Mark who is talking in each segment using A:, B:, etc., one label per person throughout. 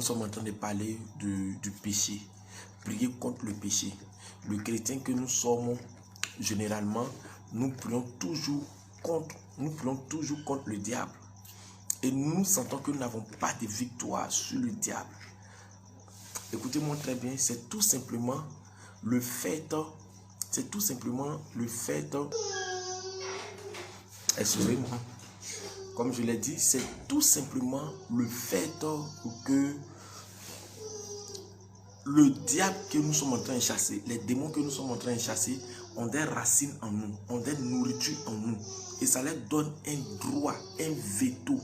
A: sommes en train de parler du péché. Prier contre le péché. Le chrétien que nous sommes, généralement, nous prions toujours contre le diable. Et nous sentons que nous n'avons pas de victoire sur le diable. Écoutez-moi très bien, c'est tout simplement le fait, excusez-moi, comme je l'ai dit, c'est tout simplement le fait que le diable que nous sommes en train de chasser, les démons que nous sommes en train de chasser, ont des racines en nous, ont des nourritures en nous. Et ça leur donne un droit, un veto.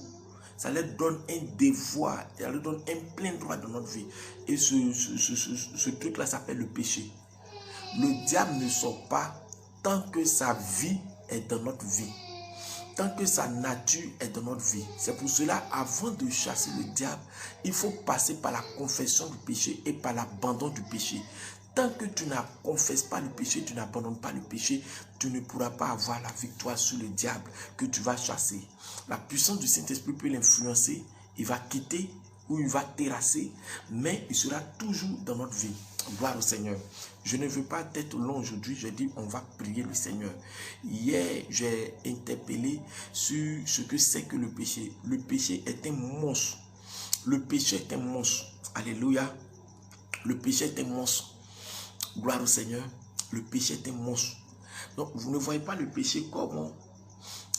A: Ça leur donne un devoir, ça leur donne un plein droit dans notre vie. Et ce truc-là s'appelle le péché. Le diable ne sort pas tant que sa vie est dans notre vie. Tant que sa nature est dans notre vie. C'est pour cela, avant de chasser le diable, il faut passer par la confession du péché et par l'abandon du péché. Tant que tu ne confesses pas le péché, tu n'abandonnes pas le péché, tu ne pourras pas avoir la victoire sur le diable que tu vas chasser. La puissance du Saint-Esprit peut l'influencer, il va quitter ou il va terrasser, mais il sera toujours dans notre vie. Gloire au Seigneur. Je ne veux pas être long aujourd'hui, j'ai dit on va prier le Seigneur. Hier, j'ai interpellé sur ce que c'est que le péché. Le péché est un monstre. Le péché est un monstre. Alléluia. Le péché est un monstre. Gloire au Seigneur. Le péché est un monstre. Donc, vous ne voyez pas le péché comme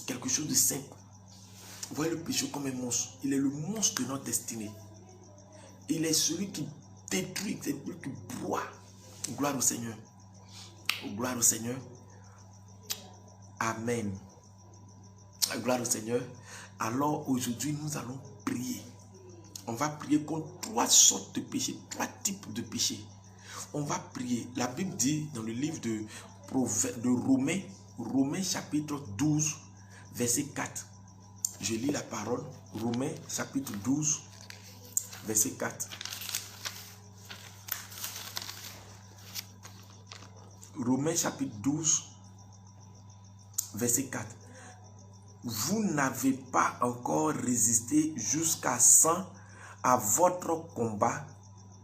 A: quelque chose de simple. Vous voyez le péché comme un monstre. Il est le monstre de notre destinée. Il est celui qui détruit, c'est celui qui broie. Gloire au Seigneur. Gloire au Seigneur. Amen. Gloire au Seigneur. Alors aujourd'hui, nous allons prier. On va prier contre 3 sortes de péchés, 3 types de péchés. On va prier. La Bible dit dans le livre de Romains, Romains chapitre 12, verset 4. Je lis la parole. Romains chapitre 12, verset 4. Romains chapitre 12, verset 4. Vous n'avez pas encore résisté jusqu'à 100 à votre combat,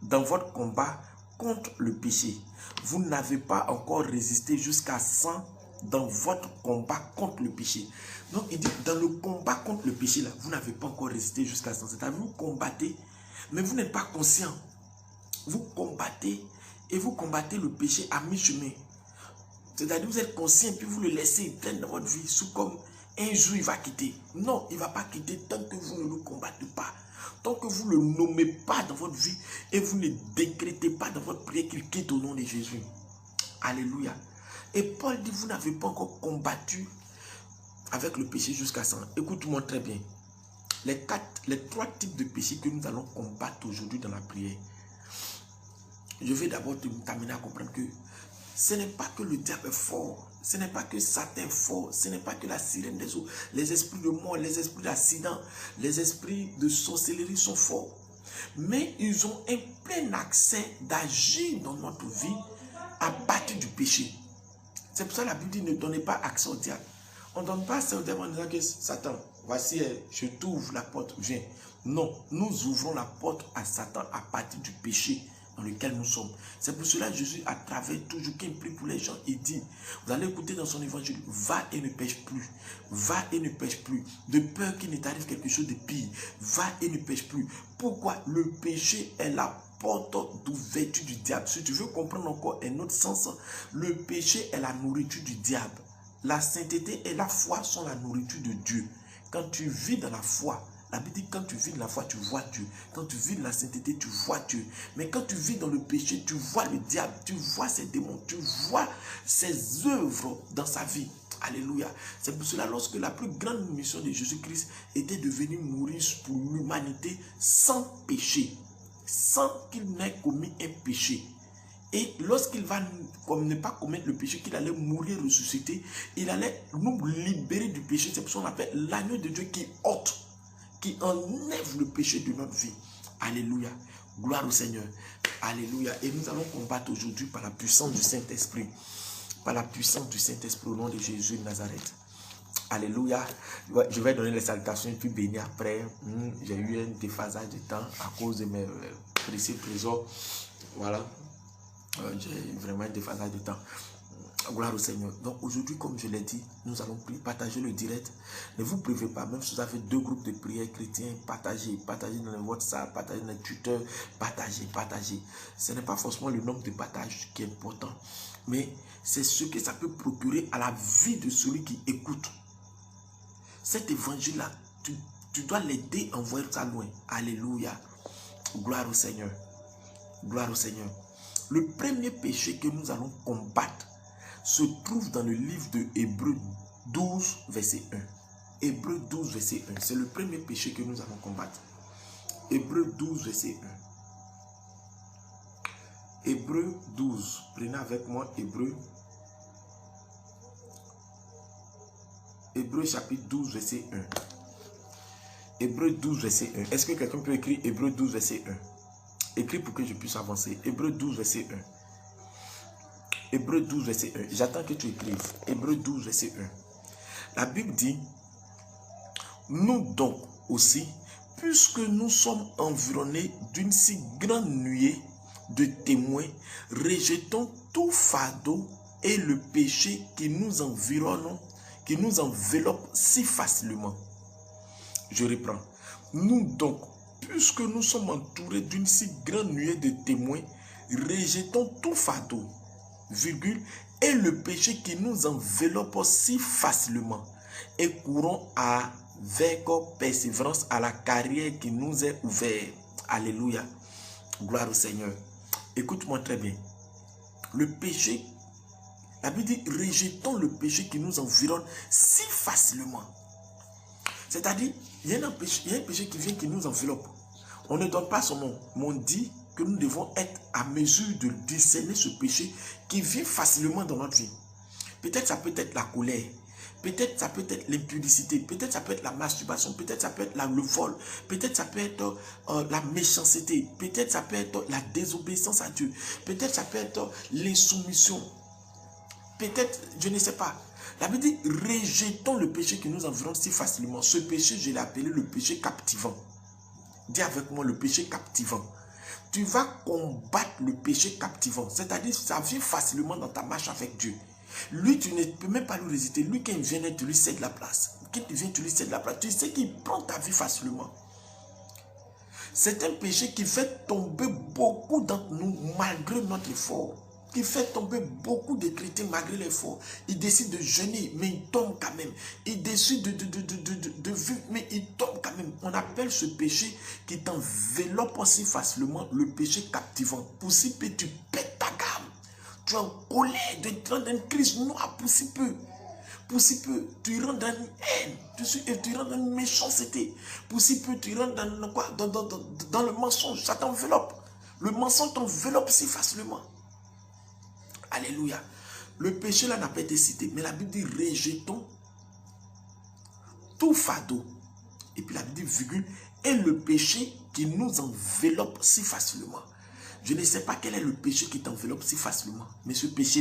A: dans votre combat contre le péché. Vous n'avez pas encore résisté jusqu'à 100 dans votre combat contre le péché. Donc il dit, dans le combat contre le péché, là, vous n'avez pas encore résisté jusqu'à 100. C'est-à-dire, vous combattez, mais vous n'êtes pas conscient. Vous combattez et vous combattez le péché à mi-chemin. C'est-à-dire, vous êtes conscient, puis vous le laissez plein dans votre vie, sous comme un jour il va quitter. Non, il ne va pas quitter tant que vous ne le combattez pas. Tant que vous ne le nommez pas dans votre vie et vous ne décrétez pas dans votre prière qu'il quitte au nom de Jésus. Alléluia. Et Paul dit, vous n'avez pas encore combattu avec le péché jusqu'à 100. Écoute-moi très bien. Les 3 types de péchés que nous allons combattre aujourd'hui dans la prière. Je vais d'abord t'amener à comprendre que ce n'est pas que le diable est fort, ce n'est pas que Satan est fort, ce n'est pas que la sirène des eaux, les esprits de mort, les esprits d'accident, les esprits de sorcellerie sont forts. Mais ils ont un plein accès d'agir dans notre vie à partir du péché. C'est pour ça que la Bible dit ne donnez pas accès au diable. On ne donne pas accès au diable en disant que Satan, voici, je t'ouvre la porte, viens. Non, nous ouvrons la porte à Satan à partir du péché dans lequel nous sommes. C'est pour cela que Jésus, à travers toujours qu'il prie pour les gens, il dit, vous allez écouter dans son évangile, va et ne pêche plus, va et ne pêche plus, de peur qu'il ne t'arrive quelque chose de pire, va et ne pêche plus. Pourquoi? Le péché est la porte d'ouverture du diable. Si tu veux comprendre encore un autre sens, le péché est la nourriture du diable. La sainteté et la foi sont la nourriture de Dieu. Quand tu vis dans la foi, la Bible dit quand tu vis dans la foi, tu vois Dieu. Quand tu vis dans la sainteté, tu vois Dieu. Mais quand tu vis dans le péché, tu vois le diable, tu vois ses démons, tu vois ses œuvres dans sa vie. Alléluia. C'est pour cela, lorsque la plus grande mission de Jésus-Christ était de venir mourir pour l'humanité sans péché, sans qu'il n'ait commis un péché. Et lorsqu'il va ne pas commettre le péché, qu'il allait mourir, ressusciter, il allait nous libérer du péché. C'est pour ça qu'on appelle l'agneau de Dieu qui ôte, qui enlève le péché de notre vie. Alléluia. Gloire au Seigneur. Alléluia. Et nous allons combattre aujourd'hui par la puissance du Saint-Esprit. Par la puissance du Saint-Esprit au nom de Jésus de Nazareth. Alléluia. Je vais donner les salutations et puis bénir après. J'ai eu un déphasage de temps à cause de mes précieux trésors. Voilà. J'ai vraiment un déphasage de temps. Gloire au Seigneur. Donc aujourd'hui, comme je l'ai dit, nous allons partager le direct. Ne vous privez pas, même si vous avez 2 groupes de prière chrétiens, partagez dans le WhatsApp, partagez dans le Twitter, partagez. Ce n'est pas forcément le nombre de partages qui est important, mais c'est ce que ça peut procurer à la vie de celui qui écoute. Cet évangile-là, tu dois l'aider à envoyer ça loin. Alléluia. Gloire au Seigneur. Gloire au Seigneur. Le premier péché que nous allons combattre se trouve dans le livre de Hébreux 12, verset 1. Hébreux 12, verset 1. C'est le premier péché que nous allons combattre. Hébreux 12, verset 1. Hébreux 12. Prenez avec moi Hébreux. Hébreux chapitre 12, verset 1. Hébreux 12, verset 1. Est-ce que quelqu'un peut écrire Hébreux 12, verset 1? Écris pour que je puisse avancer. Hébreux 12, verset 1. Hébreux 12, verset 1. J'attends que tu écrives. Hébreux 12, verset 1. La Bible dit, nous donc aussi, puisque nous sommes environnés d'une si grande nuée de témoins, rejetons tout fardeau et le péché qui nous environne, qui nous enveloppe si facilement. Je reprends. Nous donc, puisque nous sommes entourés d'une si grande nuée de témoins, rejetons tout fardeau, et le péché qui nous enveloppe si facilement, et courons avec persévérance à la carrière qui nous est ouverte. Alléluia. Gloire au Seigneur. Écoute-moi très bien. Le péché, la Bible dit, rejetons le péché qui nous environne si facilement. C'est-à-dire, il y a un péché qui vient, qui nous enveloppe. On ne donne pas son nom, mais on dit que nous devons être à mesure de discerner ce péché qui vient facilement dans notre vie. Peut-être ça peut être la colère, peut-être ça peut être l'impudicité, peut-être ça peut être la masturbation, peut-être ça peut être le vol, peut-être ça peut être la méchanceté, peut-être ça peut être la désobéissance à Dieu, peut-être ça peut être l'insoumission, peut-être, je ne sais pas. La Bible dit, rejetons le péché qui nous environne si facilement. Ce péché, je l'ai appelé le péché captivant. Dis avec moi, le péché captivant. Tu vas combattre le péché captivant. C'est-à-dire, ça vient facilement dans ta marche avec Dieu. Lui, tu ne peux même pas lui résister. Lui, quand il vient, tu lui cèdes la place. Quand il vient, tu lui cèdes la place. Tu sais qu'il prend ta vie facilement. C'est un péché qui fait tomber beaucoup d'entre nous malgré notre effort. Qui fait tomber beaucoup de chrétiens malgré l'effort. Ils décident de jeûner, mais ils tombent quand même. Ils décident de vivre, mais ils tombent quand même. On appelle ce péché qui t'enveloppe aussi facilement le péché captivant. Pour si peu, tu pètes ta gamme. Tu es en colère, tu rentres dans une crise noire pour si peu. Pour si peu, tu rentres dans une haine, tu rentres dans une méchanceté. Pour si peu, tu rentres dans quoi? Dans le mensonge, ça t'enveloppe. Le mensonge t'enveloppe si facilement. Alléluia. Le péché là n'a pas été cité, mais la Bible dit rejetons tout fardeau. Et puis la Bible dit virgule, et le péché qui nous enveloppe si facilement. Je ne sais pas quel est le péché qui t'enveloppe si facilement, mais ce péché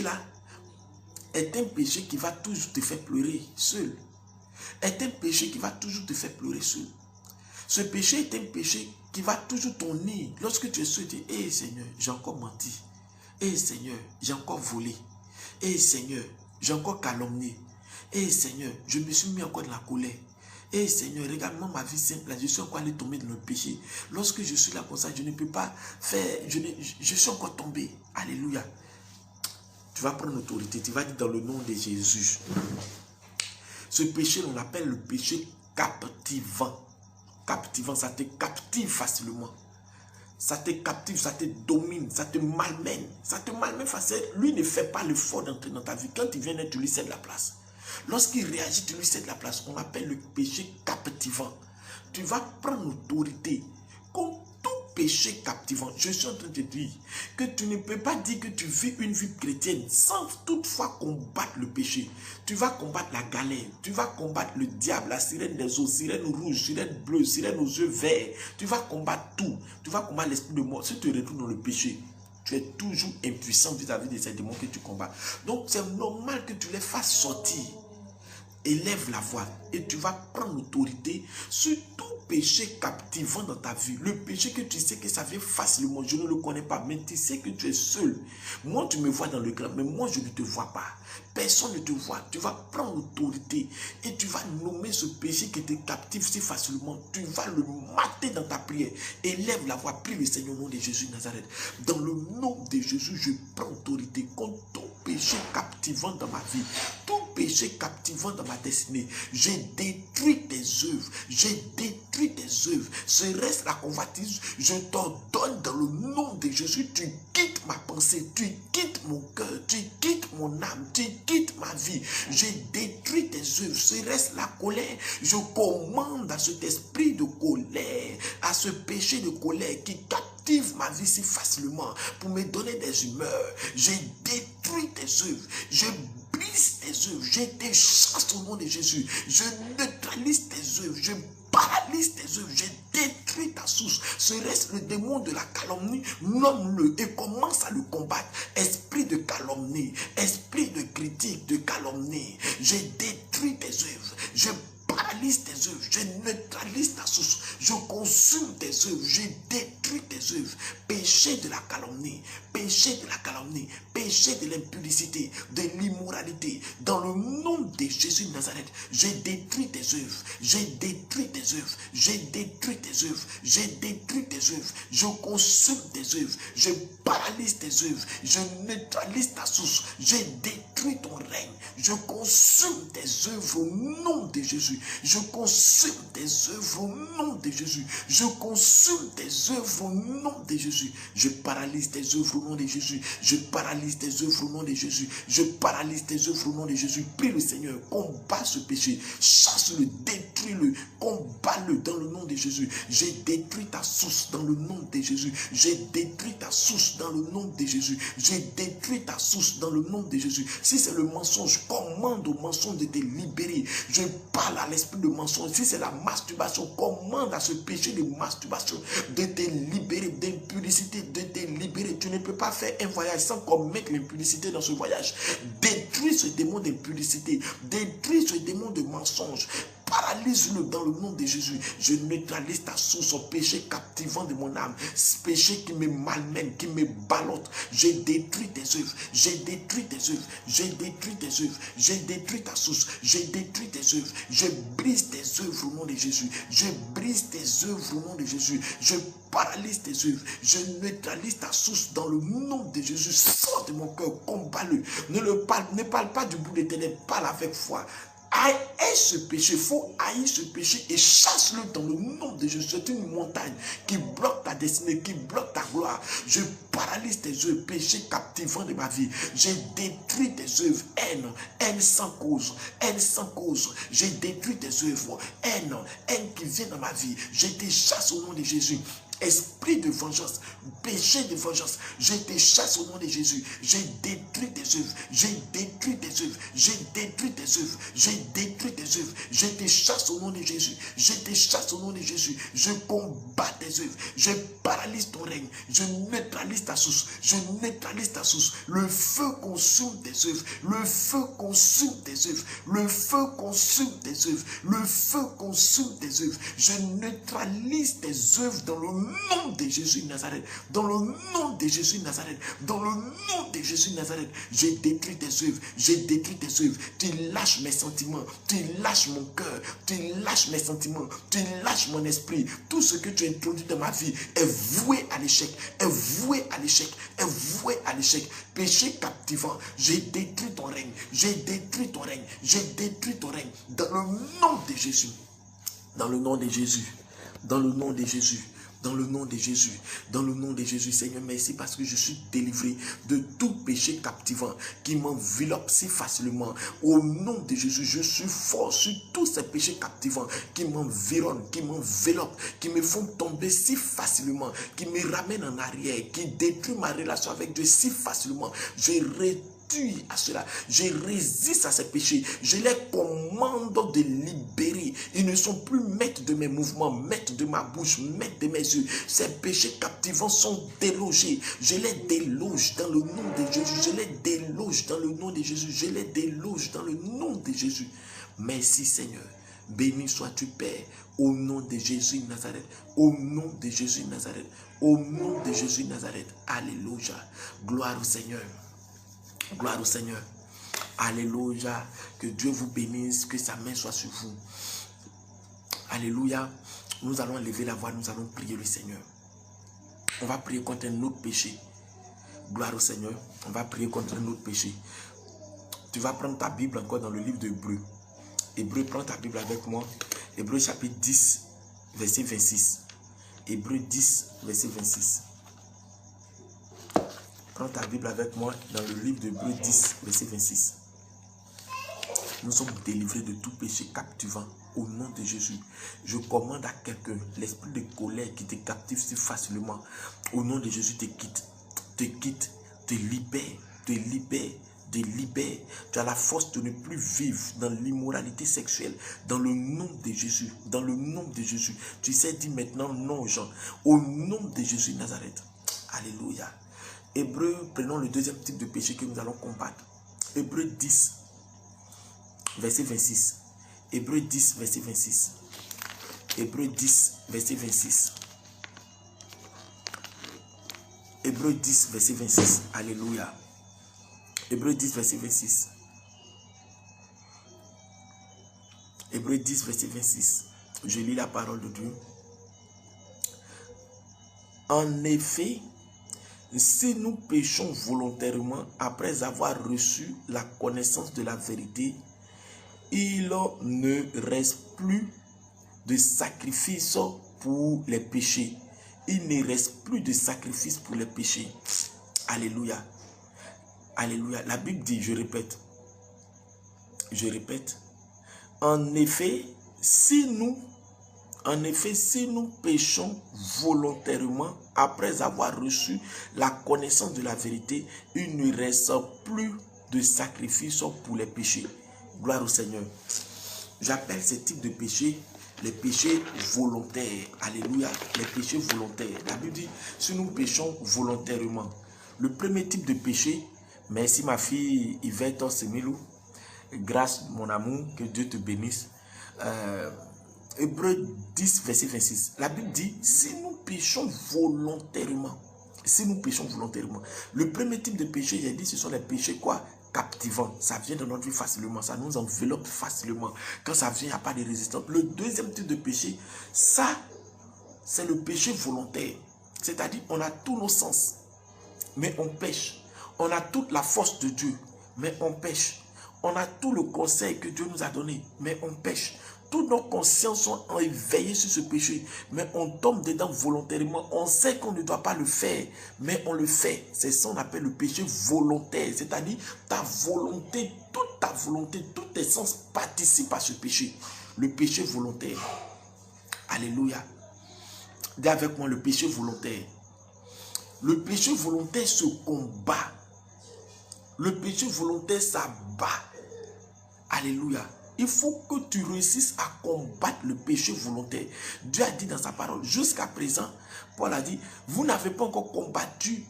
A: là est un péché qui va toujours te faire pleurer seul. Est un péché qui va toujours te faire pleurer seul. Ce péché est un péché qui va toujours t'unir. Lorsque tu es seul, tu dis, hé Seigneur, j'ai encore menti. Hé Seigneur, j'ai encore volé. Hé Seigneur, j'ai encore calomnié. Hé Seigneur, je me suis mis encore dans la colère. Hé Seigneur, regarde-moi ma vie simple, là, je suis encore allé tomber dans le péché. Lorsque je suis là comme ça, je ne peux pas faire, je suis encore tombé. Alléluia. Tu vas prendre l'autorité, tu vas dire dans le nom de Jésus. Ce péché, on l'appelle le péché captivant. Captivant, ça te captive facilement. Ça te captive, ça te domine, ça te malmène. Ça te malmène facilement. Lui ne fait pas l'effort d'entrer dans ta vie. Quand il vient, tu lui cèdes la place. Lorsqu'il réagit, tu lui cèdes la place. On appelle le péché captivant. Tu vas prendre l'autorité. Comme tout péché captivant, je suis en train de te dire que tu ne peux pas dire que tu vis une vie chrétienne sans toutefois combattre le péché. Tu vas combattre la galère, tu vas combattre le diable, la sirène des eaux, sirène rouge, sirène bleue, sirène aux yeux verts. Tu vas combattre tout. Tu vas combattre l'esprit de mort. Si tu retournes dans le péché, Tu es toujours impuissant vis-à-vis de ces démons que tu combats. Donc c'est normal que tu les fasses sortir. Élève la voix et tu vas prendre l'autorité sur tout péché captivant dans ta vie. Le péché que tu sais que ça vient facilement, je ne le connais pas, mais tu sais que tu es seul. Moi, tu me vois dans le grand, mais moi, je ne te vois pas. Personne ne te voit. Tu vas prendre l'autorité et tu vas nommer ce péché qui te captive si facilement. Tu vas le mater dans ta prière. Élève la voix, prie le Seigneur au nom de Jésus de Nazareth. Dans le nom de Jésus, je prends autorité contre tout péché captivant dans ma vie. Tout péché captivant dans ma destinée. J'ai détruit tes œuvres. J'ai détruit tes œuvres. Serait-ce la convoitise, je t'ordonne dans le nom de Jésus, tu quittes ma pensée, tu quittes mon cœur, tu quittes mon âme, tu quittes ma vie. J'ai détruit tes œuvres. Serait-ce la colère, je commande à cet esprit de colère, à ce péché de colère qui captive ma vie si facilement pour me donner des humeurs. J'ai détruit tes œuvres. Je brise tes œuvres. Je te chasse au nom de Jésus. Je neutralise tes œuvres. Je paralyse tes œuvres. Je détruis ta source. Serait-ce le démon de la calomnie? Nomme-le et commence à le combattre. Esprit de calomnie, esprit de critique, de calomnie. Je détruis tes œuvres. Je paralyse tes œuvres, je neutralise ta source, je consume tes œuvres, je détruis tes œuvres. Péché de la calomnie, péché de la calomnie, péché de l'impudicité, de l'immoralité, dans le nom de Jésus de Nazareth, j'ai détruit tes œuvres, j'ai détruit tes œuvres, j'ai détruit tes œuvres, j'ai détruit tes œuvres, je consume tes œuvres, je paralyse tes œuvres, je neutralise ta source, j'ai détruit ton règne, je consume tes œuvres au nom de Jésus. Je consume tes œuvres au nom de Jésus. Je consume tes œuvres au nom de Jésus. Je paralyse tes œuvres au nom de Jésus. Je paralyse tes œuvres au nom de Jésus. Je paralyse tes œuvres au nom de Jésus. Prie le Seigneur, combat ce péché. Chasse-le, détruis-le, combat-le dans le nom de Jésus. J'ai détruit ta source dans le nom de Jésus. J'ai détruit ta source dans le nom de Jésus. J'ai détruit ta source dans le nom de Jésus. Si c'est le mensonge, commande au mensonge de te libérer. Je parle à l'esprit de mensonge. Si c'est la masturbation, commande à ce péché de masturbation de te libérer, d'impudicité, de te libérer. Tu ne peux pas faire un voyage sans commettre l'impudicité dans ce voyage. Détruis ce démon d'impudicité, détruis ce démon de mensonge. Paralyse-le dans le nom de Jésus. Je neutralise ta source, au péché captivant de mon âme, ce péché qui me malmène, qui me ballotte. J'ai détruit tes œuvres, j'ai détruit tes œuvres, j'ai détruit tes œuvres, j'ai détruit ta source, j'ai détruit tes œuvres. Je brise tes œuvres au nom de Jésus. Je brise tes œuvres au nom de Jésus. Je paralyse tes œuvres. Je neutralise ta source dans le nom de Jésus. Sors de mon cœur, combat-le. Ne parle pas du bout des ténèbres, parle avec foi. Haïs ce péché, il faut haïr ce péché et chasse-le dans le nom de Jésus. C'est une montagne qui bloque ta destinée, qui bloque ta gloire. Je paralyse tes œuvres, péché captivant de ma vie. J'ai détruit tes œuvres, haine sans cause, haine sans cause. J'ai détruit tes œuvres, haine qui vient dans ma vie. Je te chasse au nom de Jésus. Esprit de vengeance, péché de vengeance, je te chasse au nom de Jésus. J'ai détruit tes œuvres, j'ai détruit tes œuvres, j'ai détruit tes œuvres, j'ai détruit tes œuvres. Je te chasse au nom de Jésus, je te chasse au nom de Jésus. Je combats tes œuvres, je paralyse ton règne, je neutralise ta source, je neutralise ta source. Le feu consume tes œuvres, le feu consume tes œuvres, le feu consume tes œuvres, le feu consume tes œuvres. Je neutralise tes œuvres dans le nom de Jésus de Nazareth, dans le nom de Jésus de Nazareth, dans le nom de Jésus de Nazareth, j'ai détruit tes œuvres, j'ai détruit tes œuvres. Tu lâches mes sentiments, tu lâches mon cœur, tu lâches mes sentiments, tu lâches mon esprit. Tout ce que tu as introduit dans ma vie est voué à l'échec, est voué à l'échec, est voué à l'échec. Péché captivant, j'ai détruit ton règne, j'ai détruit ton règne, j'ai détruit ton règne, dans le nom de Jésus, dans le nom de Jésus, dans le nom de Jésus. Dans le nom de Jésus, dans le nom de Jésus, Seigneur, merci parce que je suis délivré de tout péché captivant qui m'enveloppe si facilement. Au nom de Jésus, je suis fort sur tous ces péchés captivants qui m'environnent, qui m'enveloppent, qui me font tomber si facilement, qui me ramènent en arrière, qui détruisent ma relation avec Dieu si facilement. Je tue à cela. Je résiste à ces péchés. Je les commande de libérer. Ils ne sont plus maîtres de mes mouvements, maîtres de ma bouche, maîtres de mes yeux. Ces péchés captivants sont délogés. Je les déloge dans le nom de Jésus. Je les déloge dans le nom de Jésus. Je les déloge dans le nom de Jésus. Merci Seigneur. Béni sois-tu Père. Au nom de Jésus de Nazareth. Au nom de Jésus de Nazareth. Au nom de Jésus de Nazareth. Alléluia. Gloire au Seigneur. Gloire au Seigneur. Alléluia. Que Dieu vous bénisse. Que sa main soit sur vous. Alléluia. Nous allons lever la voix. Nous allons prier le Seigneur. On va prier contre un autre péché. Gloire au Seigneur. On va prier contre un autre péché. Tu vas prendre ta Bible encore dans le livre d'Hébreux. Hébreux, prends ta Bible avec moi. Hébreux chapitre 10, verset 26. Hébreux 10, verset 26. Prends ta Bible avec moi dans le livre d'Hébreux 10, verset 26. Nous sommes délivrés de tout péché captivant au nom de Jésus. Je commande à quelqu'un, l'esprit de colère qui te captive si facilement, au nom de Jésus, te quitte, te libère, te libère. Te libère. Tu as la force de ne plus vivre dans l'immoralité sexuelle. Dans le nom de Jésus. Dans le nom de Jésus. Tu sais, dis maintenant non, Jean. Au nom de Jésus de Nazareth. Alléluia. Hébreux, prenons le deuxième type de péché que nous allons combattre. Hébreux 10, verset 26. Hébreux 10, verset 26. Hébreux 10, verset 26. Hébreux 10, verset 26. Alléluia. Hébreux 10, verset 26. Hébreux 10, verset 26. Je lis la parole de Dieu. En effet, si nous péchons volontairement après avoir reçu la connaissance de la vérité, il ne reste plus de sacrifice pour les péchés. Il ne reste plus de sacrifice pour les péchés. Alléluia. Alléluia. La Bible dit, je répète, en effet, si nous péchons volontairement après avoir reçu la connaissance de la vérité, il ne reste plus de sacrifice pour les péchés. Gloire au Seigneur. J'appelle ce type de péché les péchés volontaires. Alléluia. Les péchés volontaires. La Bible dit, si nous péchons volontairement, le premier type de péché, merci ma fille Yvette Semilou. Grâce mon amour, que Dieu te bénisse. Hébreux 10, verset 26. La Bible dit, si nous péchons volontairement, le premier type de péché, j'ai dit, ce sont les péchés quoi? Captivants. Ça vient dans notre vie facilement, ça nous enveloppe facilement. Quand ça vient, il n'y a pas de résistance. Le deuxième type de péché, ça, c'est le péché volontaire. C'est-à-dire, on a tous nos sens, mais on pêche. On a toute la force de Dieu, mais on pêche. On a tout le conseil que Dieu nous a donné, mais on pêche. Toutes nos consciences sont éveillées sur ce péché, mais on tombe dedans volontairement. On sait qu'on ne doit pas le faire, mais on le fait. C'est ça qu'on appelle le péché volontaire. C'est-à-dire, ta volonté, toute tes sens participent à ce péché. Le péché volontaire. Alléluia. Dis avec moi le péché volontaire. Le péché volontaire se combat. Le péché volontaire, ça bat. Alléluia. Il faut que tu réussisses à combattre le péché volontaire. Dieu a dit dans sa parole, jusqu'à présent, Paul a dit, vous n'avez pas encore combattu,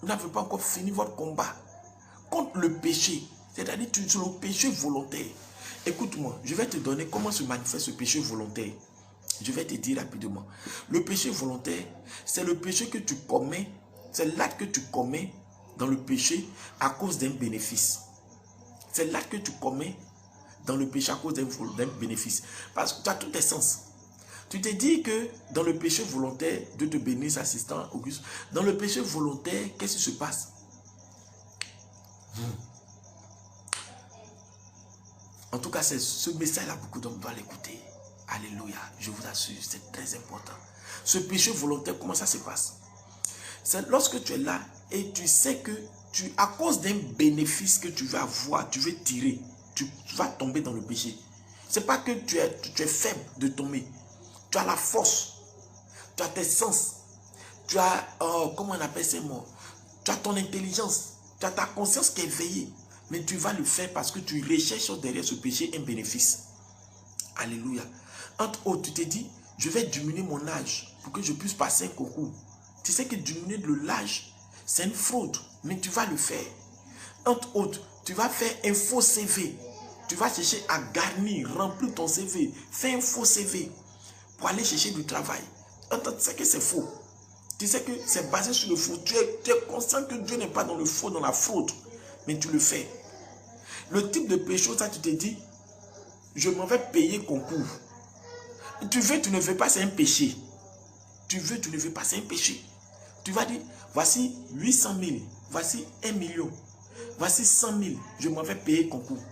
A: vous n'avez pas encore fini votre combat contre le péché. C'est-à-dire sur le péché volontaire. Écoute-moi, je vais te donner comment se manifeste ce péché volontaire. Je vais te dire rapidement. Le péché volontaire, c'est le péché que tu commets, c'est l'acte que tu commets dans le péché à cause d'un bénéfice. C'est l'acte que tu commets dans le péché à cause d'un bénéfice. Parce que tu as tous tes sens. Tu te dis que dans le péché volontaire, Dieu te bénisse, assistant Auguste. Dans le péché volontaire, qu'est-ce qui se passe? En tout cas, ce message-là, beaucoup d'hommes doivent l'écouter. Alléluia, je vous assure, c'est très important. Ce péché volontaire, comment ça se passe? C'est lorsque tu es là et tu sais que à cause d'un bénéfice que tu vas avoir, tu veux tirer, tu vas tomber dans le péché. Ce n'est pas que tu es faible de tomber. Tu as la force, tu as tes sens, tu as, comment on appelle ces mots? Tu as ton intelligence, Tu as ta conscience qui est éveillée. Mais tu vas le faire parce que tu recherches derrière ce péché un bénéfice. Alléluia. Entre autres, tu te dis, je vais diminuer mon âge pour que je puisse passer un concours. Tu sais que diminuer l'âge, c'est une fraude, mais tu vas le faire. Entre autres, tu vas faire un faux CV. Tu vas chercher à garnir, remplir ton CV. Fais un faux CV pour aller chercher du travail. Tu sais que c'est faux. Tu sais que c'est basé sur le faux. Tu es conscient que Dieu n'est pas dans le faux, dans la fraude. Mais tu le fais. Le type de péché, ça tu te dis, je m'en vais payer concours. Tu veux, tu ne veux pas, c'est un péché. Tu veux, tu ne veux pas, c'est un péché. Tu vas dire, voici 800 000, voici 1 million, voici 100 000, je m'en vais payer concours.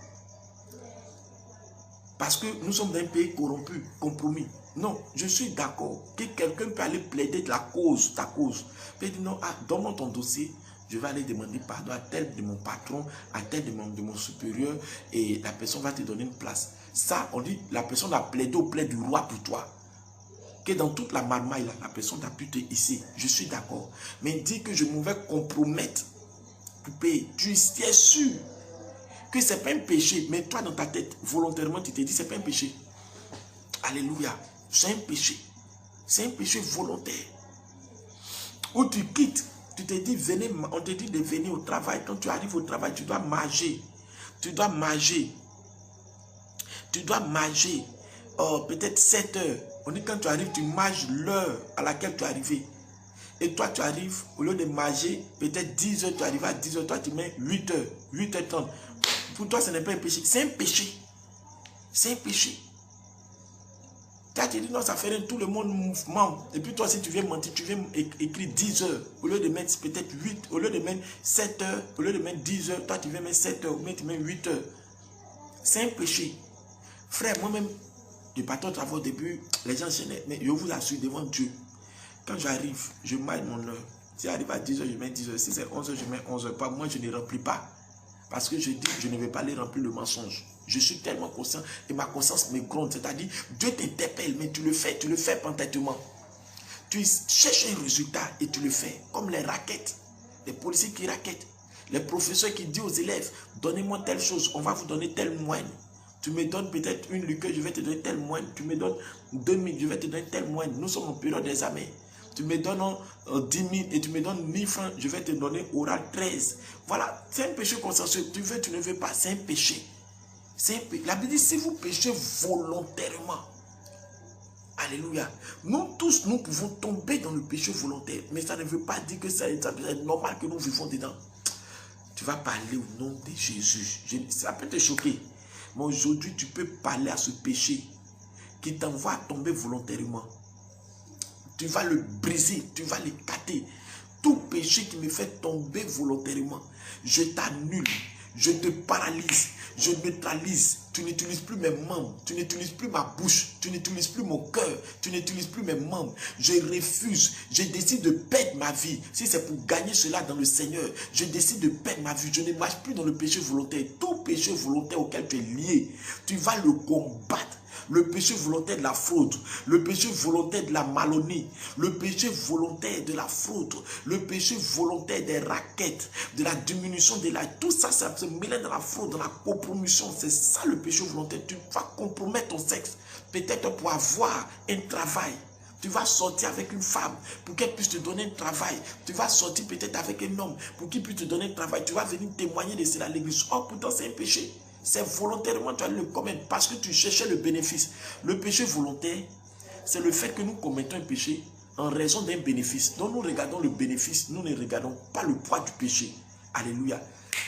A: Parce que nous sommes dans un pays corrompu, compromis. Non, je suis d'accord que quelqu'un peut aller plaider de la cause, ta cause. Il peut dire non, donne-moi ton dossier, je vais aller demander pardon à tel de mon patron, à tel de mon supérieur, et la personne va te donner une place. Ça, on dit, la personne a plaidé auprès du roi pour toi. Que dans toute la marmaille, la personne a pu te hisser. Je suis d'accord. Mais dis que je m'en vais compromettre pour payer. Tu es sûr que ce n'est pas un péché, mais toi dans ta tête, volontairement, tu te dis c'est pas un péché. Alléluia. C'est un péché. C'est un péché volontaire. Ou tu quittes, tu te dis, venez, on te dit de venir au travail. Quand tu arrives au travail, tu dois manger. Tu dois manger. Tu dois manger peut-être 7 heures. On dit quand tu arrives, tu manges l'heure à laquelle tu es arrivé. Et toi, tu arrives, au lieu de manger, peut-être 10 heures, tu arrives à 10 heures, toi, tu mets 8 heures, 8h30. Pour toi, ce n'est pas un péché. C'est un péché. C'est un péché. Toi, tu dis non, ça fait rien, tout le monde mouvement. Et puis toi, si tu viens mentir, tu viens écrire 10 heures. Au lieu de mettre peut-être 8, au lieu de mettre 7 heures, au lieu de mettre 10 heures, toi, tu viens mettre 7 heures, ou tu mets 8 heures. C'est un péché. Frère, moi-même, je partais au travail au début, les gens gênaient. Mais je vous assure, devant Dieu, quand j'arrive, je maille mon heure. Si j'arrive à 10 heures, je mets 10 heures. Si c'est 11 heures, je mets 11 heures. Pas moi, je ne remplis pas. Parce que je dis, je ne vais pas les remplir le mensonge. Je suis tellement conscient et ma conscience me gronde. C'est-à-dire, Dieu t'interpelle, mais tu le fais pantatement. Tu cherches un résultat et tu le fais. Comme les raquettes, les policiers qui raquettent, les professeurs qui disent aux élèves, donnez-moi telle chose, on va vous donner telle moyenne. Tu me donnes peut-être une liqueur, je vais te donner telle moyenne. Tu me donnes 2000, je vais te donner telle moyenne. Nous sommes en période d'examen. Tu me donnes 10 000 et tu me donnes 1000 francs, je vais te donner oral 13. Voilà, c'est un péché consensuel. Tu veux, tu ne veux pas, c'est un péché. La Bible dit, si vous péchez volontairement, alléluia, nous tous, nous pouvons tomber dans le péché volontaire. Mais ça ne veut pas dire que c'est normal que nous vivons dedans. Tu vas parler au nom de Jésus. Ça peut te choquer. Mais aujourd'hui, tu peux parler à ce péché qui t'envoie à tomber volontairement. Tu vas le briser, tu vas l'écarter. Tout péché qui me fait tomber volontairement, je t'annule, je te paralyse, je neutralise. Tu n'utilises plus mes membres, tu n'utilises plus ma bouche, tu n'utilises plus mon cœur, tu n'utilises plus mes membres. Je refuse, je décide de perdre ma vie. Si c'est pour gagner cela dans le Seigneur, je décide de perdre ma vie. Je ne marche plus dans le péché volontaire. Tout péché volontaire auquel tu es lié, tu vas le combattre. Le péché volontaire de la fraude, le péché volontaire de la malhonnêteté, le péché volontaire de la fraude, le péché volontaire des raquettes, de la diminution de la... Tout ça, ça se mêle dans la fraude, dans la compromission. C'est ça le péché volontaire. Tu vas compromettre ton sexe, peut-être pour avoir un travail. Tu vas sortir avec une femme pour qu'elle puisse te donner un travail. Tu vas sortir peut-être avec un homme pour qu'il puisse te donner un travail. Tu vas venir témoigner de cela à l'église. Oh, pourtant, c'est un péché. C'est volontairement, tu vas le commettre parce que tu cherchais le bénéfice. Le péché volontaire, c'est le fait que nous commettons un péché en raison d'un bénéfice. Donc nous regardons le bénéfice, nous ne regardons pas le poids du péché. Alléluia.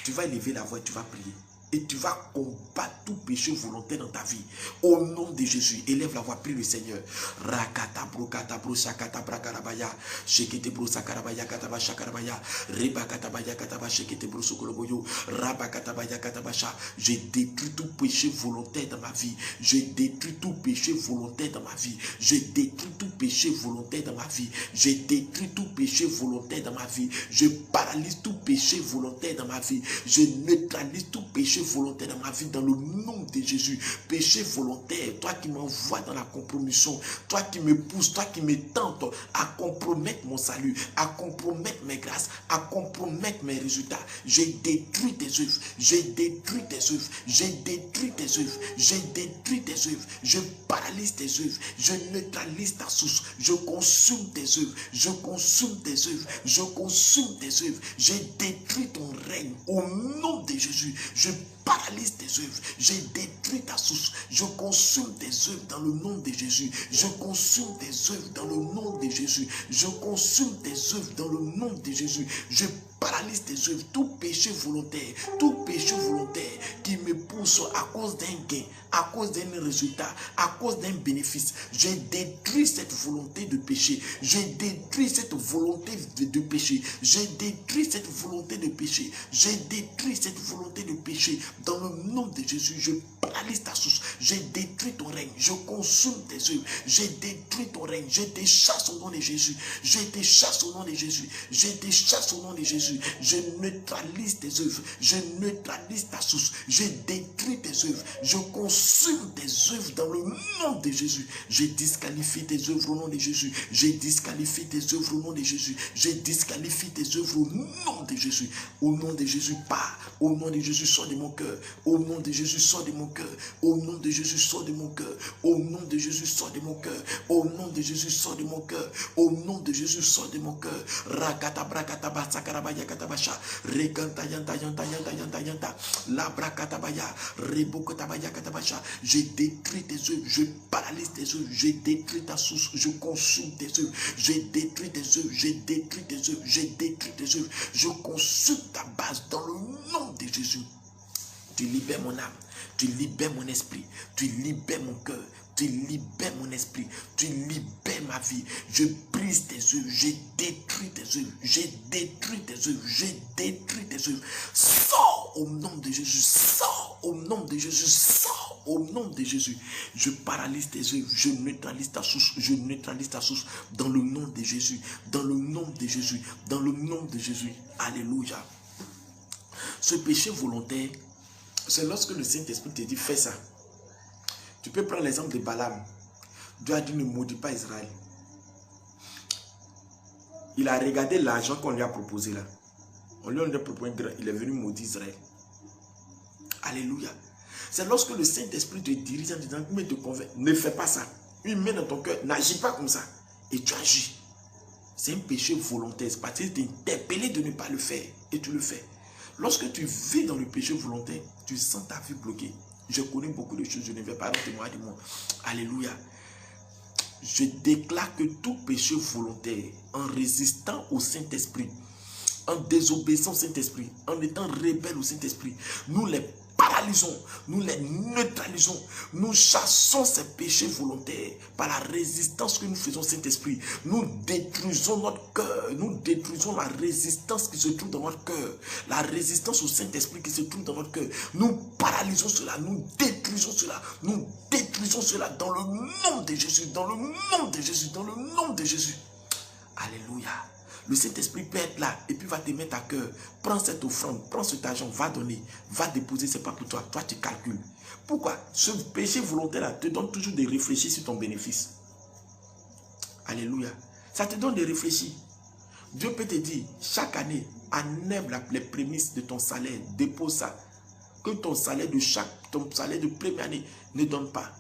A: Tu vas élever la voix et tu vas prier. Et tu vas combattre tout péché volontaire dans ta vie. Au nom de Jésus, élève la voix, prie le Seigneur. Rakata brokata brosakata brakarabaya. Shekete brosakarabaya kataba shakarabaya. Rebakatabaya kataba shekete brosokoloboyo. Rabakatabaya katabasha. Je détruis tout péché volontaire dans ma vie. Je détruis tout péché volontaire dans ma vie. Je détruis tout péché volontaire dans ma vie. Je détruis tout péché volontaire dans ma vie. Je paralyse tout péché volontaire dans ma vie. Je neutralise tout péché volontaire dans ma vie dans le nom de Jésus. Péché volontaire, toi qui m'envoies dans la compromission, toi qui me pousses, toi qui me tentes à compromettre compromettre mon salut, à compromettre mes grâces, à compromettre mes résultats. J'ai détruit tes œuvres, j'ai détruit tes œuvres, j'ai détruit tes œuvres, j'ai détruit tes œuvres, je paralyse tes œuvres, je neutralise ta source, je consume tes œuvres, je consume tes œuvres, je consume tes œuvres, j'ai détruit ton règne au nom de Jésus, je paralyse tes œuvres, j'ai détruit ta source, je consume tes œuvres dans le nom de Jésus, je consume tes œuvres dans le nom de Jésus, je consume tes œuvres dans le nom de Jésus, je paralyse tes œuvres, tout péché volontaire qui me pousse à cause d'un gain, à cause d'un résultat, à cause d'un bénéfice. J'ai détruit cette volonté de péché, j'ai détruit cette volonté de péché, j'ai détruit cette volonté de péché, j'ai détruit cette volonté de péché dans le nom de Jésus. Je paralyse ta source, j'ai détruit ton règne, je consume tes œuvres, j'ai détruit ton règne, je te chasse au nom de Jésus, je te chasse au nom de Jésus, je te chasse au nom de Jésus, je neutralise tes œuvres, je neutralise ta source, je détruis tes œuvres, je consume tes œuvres dans le nom de Jésus, je disqualifie tes œuvres au nom de Jésus, je disqualifie tes œuvres au nom de Jésus, je disqualifie tes œuvres au nom de Jésus, au nom de Jésus, pas, au nom de Jésus, sors de mon cœur, au nom de Jésus, sors de mon cœur, au nom de Jésus, sors de mon cœur, au nom de Jésus, sors de mon cœur, au nom de Jésus, sors de mon cœur, au nom de Jésus, sors de mon cœur, rakata brakata basakarabaya katabasha, reganta yanta yanta yanta yanta yanta, la brakata baya, rebokotabaya katabasha, je détruis tes œuvres, je paralyse tes œuvres, je détruis ta source, je consume tes œuvres, je détruis tes œuvres, je détruis tes œuvres, je détruis tes œuvres, je consume ta base dans le nom de Jésus. Tu libères mon âme, tu libères mon esprit, tu libères mon cœur, tu libères mon esprit, tu libères ma vie. Je brise tes œuvres, je détruis tes œuvres, je détruis tes œuvres, je détruis tes œuvres. Sors au nom de Jésus, sors au nom de Jésus, sors au nom de Jésus. Je paralyse tes œuvres, je neutralise ta source, je neutralise ta source dans le nom de Jésus, dans le nom de Jésus, dans le nom de Jésus. Alléluia. Ce péché volontaire, c'est lorsque le Saint-Esprit te dit fais ça. Tu peux prendre l'exemple de Balaam. Dieu a dit ne maudis pas Israël. Il a regardé l'argent qu'on lui a proposé là. On lui a proposé un grain, il est venu maudire Israël. Alléluia. C'est lorsque le Saint-Esprit te dirige en disant mais te convainc, ne fais pas ça. Il met dans ton cœur, n'agis pas comme ça. Et tu agis. C'est un péché volontaire. C'est parce que tu es interpellé de ne pas le faire. Et tu le fais. Lorsque tu vis dans le péché volontaire, tu sens ta vie bloquée. Je connais beaucoup de choses, je ne vais pas témoigner de moi. Alléluia. Je déclare que tout péché volontaire, en résistant au Saint-Esprit, en désobéissant au Saint-Esprit, en étant rebelle au Saint-Esprit, nous les paralysons, nous les neutralisons, nous chassons ces péchés volontaires par la résistance que nous faisons au Saint-Esprit. Nous détruisons notre cœur, nous détruisons la résistance qui se trouve dans notre cœur, la résistance au Saint-Esprit qui se trouve dans notre cœur. Nous paralysons cela, nous détruisons cela, nous détruisons cela dans le nom de Jésus, dans le nom de Jésus, dans le nom de Jésus. Alléluia. Le Saint-Esprit peut être là et puis va te mettre à cœur. Prends cette offrande, prends cet argent, va donner, va déposer, c'est pas pour toi. Toi, tu calcules. Pourquoi? Ce péché volontaire-là te donne toujours de réfléchir sur ton bénéfice. Alléluia. Ça te donne de réfléchir. Dieu peut te dire, chaque année, enlève les prémices de ton salaire, dépose ça. Que ton salaire de première année ne donne pas.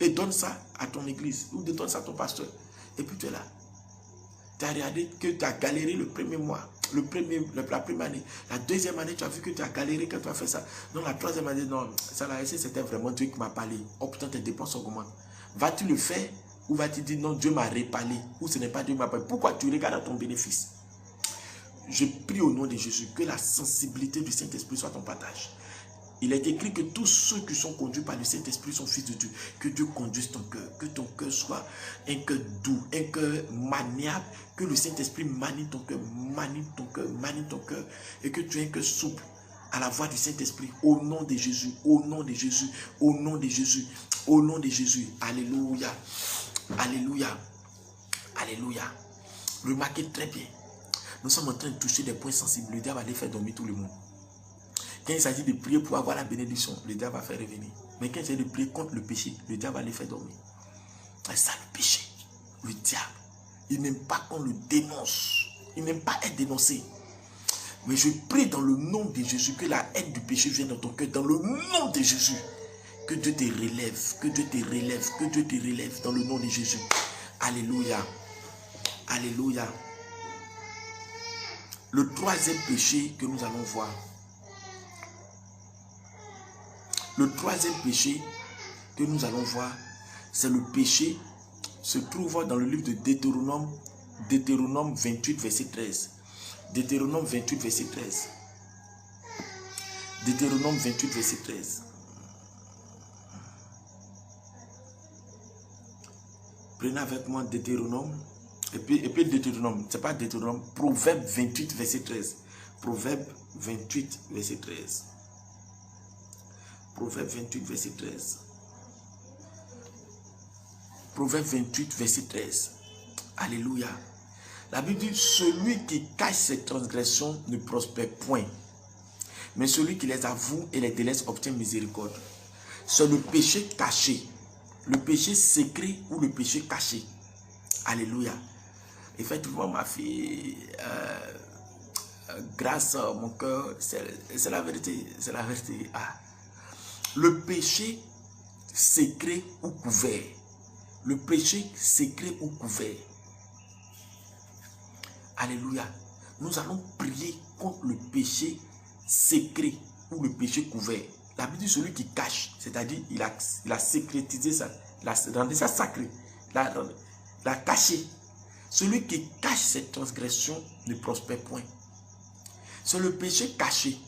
A: Et donne ça à ton église ou donne ça à ton pasteur. Et puis tu es là. Tu as regardé que tu as galéré le premier mois, la première année. La deuxième année, tu as vu que tu as galéré quand tu as fait ça. Non, la troisième année, non, ça l'a laissé, c'était vraiment Dieu qui m'a parlé. Oh putain, tes dépenses augmentent. Vas-tu le faire ou vas-tu dire non, Dieu m'a réparé ou ce n'est pas Dieu qui m'a parlé? Pourquoi tu regardes à ton bénéfice? Je prie au nom de Jésus que la sensibilité du Saint-Esprit soit ton partage. Il est écrit que tous ceux qui sont conduits par le Saint-Esprit sont fils de Dieu. Que Dieu conduise ton cœur. Que ton cœur soit un cœur doux, un cœur maniable. Que le Saint-Esprit manie ton cœur, manie ton cœur, manie ton cœur. Et que tu aies un cœur souple à la voix du Saint-Esprit. Au nom de Jésus, au nom de Jésus, au nom de Jésus, au nom de Jésus. Alléluia. Alléluia. Alléluia. Remarquez très bien. Nous sommes en train de toucher des points sensibles. Le diable va les faire dormir tout le monde. Quand il s'agit de prier pour avoir la bénédiction, le diable va faire revenir. Mais quand il s'agit de prier contre le péché, le diable va les faire dormir. C'est ça le péché. Le diable, Il n'aime pas qu'on le dénonce. Il n'aime pas être dénoncé. Mais je prie dans le nom de Jésus que la haine du péché vienne dans ton cœur. Dans le nom de Jésus. Que Dieu te relève. Que Dieu te relève. Que Dieu te relève dans le nom de Jésus. Alléluia. Alléluia. Le troisième péché que nous allons voir. Le troisième péché que nous allons voir, c'est le péché se trouve dans le livre de Deutéronome 28, verset 13. Deutéronome 28, verset 13. Deutéronome 28, verset 13. Prenez avec moi Deutéronome. Et puis Deutéronome, c'est pas Deutéronome, Proverbe 28, verset 13. Proverbe 28, verset 13. Proverbe 28, verset 13. Proverbe 28, verset 13. Alléluia. La Bible dit, celui qui cache ses transgressions ne prospère point. Mais celui qui les avoue et les délaisse obtient miséricorde. C'est le péché caché. Le péché secret ou le péché caché. Alléluia. Effectivement, ma fille, grâce à mon cœur, c'est la vérité. C'est la vérité. Ah. Le péché secret ou couvert. Le péché secret ou couvert. Alléluia. Nous allons prier contre le péché secret ou le péché couvert. La Bible dit celui qui cache, c'est-à-dire il a sécrétisé ça, il a rendu ça sacré, il a caché. Celui qui cache cette transgression ne prospère point. C'est le péché caché.